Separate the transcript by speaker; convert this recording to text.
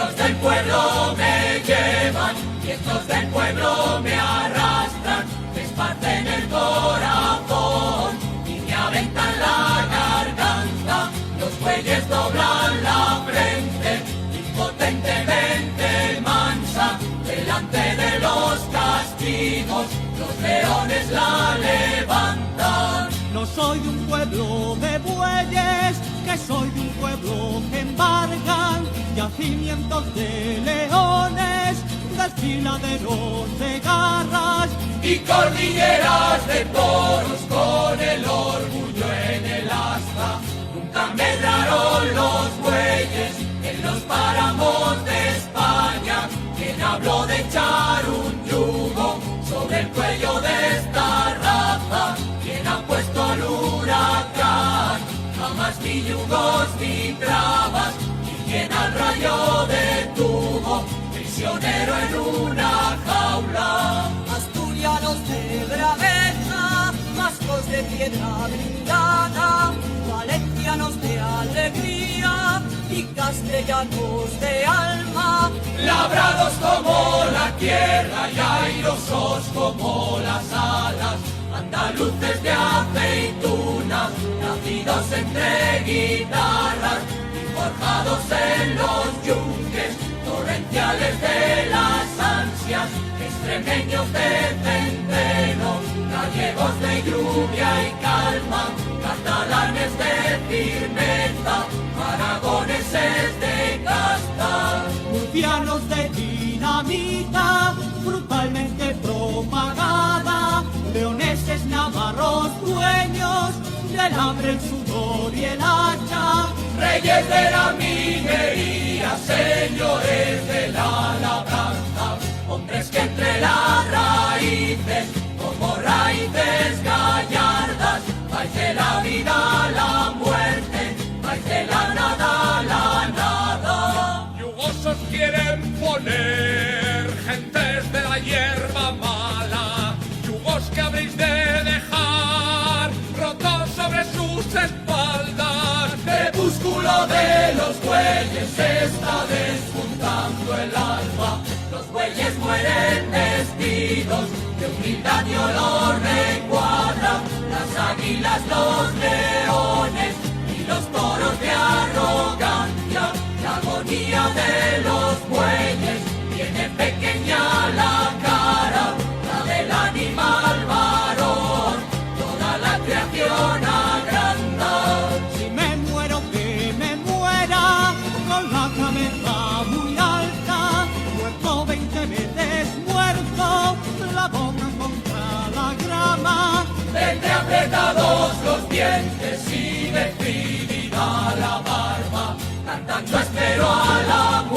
Speaker 1: Vientos del pueblo me llevan, vientos del pueblo me arrastran, me esparcen el corazón y me aventan la garganta. Los bueyes doblan la frente, impotentemente mansa, delante de los castigos, los leones la levantan.
Speaker 2: No soy de un pueblo de bueyes, que soy de un pueblo que embargan yacimientos de leones, desfiladeros de garras
Speaker 1: y cordilleras de toros con el orgullo en el asta. Nunca medraron los bueyes en los páramos de España. Quien habló de echar un yugo sobre el cuello de esta raza, quien ha puesto el huracán, jamás ni yugos ni trabas, y quien al rayo detuvo, prisionero en una jaula.
Speaker 3: Asturianos de braveza, vascos de piedra blindada, valencianos de alegría y castellanos de alma,
Speaker 1: labrados como la tierra y airosos como las alas, andaluces de aceituna, nacidos entre guitarras y forjados en los yunques torrenciales de las ansias, extremeños de centeno, gallegos de lluvia y calma, catalanes de firmeza, aragoneses de casta,
Speaker 2: murcianos de dinamita, brutalmente propagada, leoneses navarros dueños del hambre, el sudor y el hacha,
Speaker 1: reyes de la minería, señores de la labranza, hombres que entre las raíces, como raíces gallardas, vais de la vida a la muerte, vais de la nada a la nada.
Speaker 4: Yugosos quieren poner, gentes de la hierba mala, yugos que habréis de dejar rotos sobre sus espaldas.
Speaker 1: Crepúsculo de los bueyes está despuntando el alba, los bueyes mueren vestidos de humildad y olor de cuadra, las águilas, los leones y los toros de arrogancia, la agonía de los bueyes tiene pequeña la cara, la del animal varón, toda la creación agranda.
Speaker 2: si me muero que me muera, con la cabeza muy alta, muerto 20 veces muerto, la boca contra la grama,
Speaker 1: Tendré apretados los dientes y decidida la barba, cantando espero a la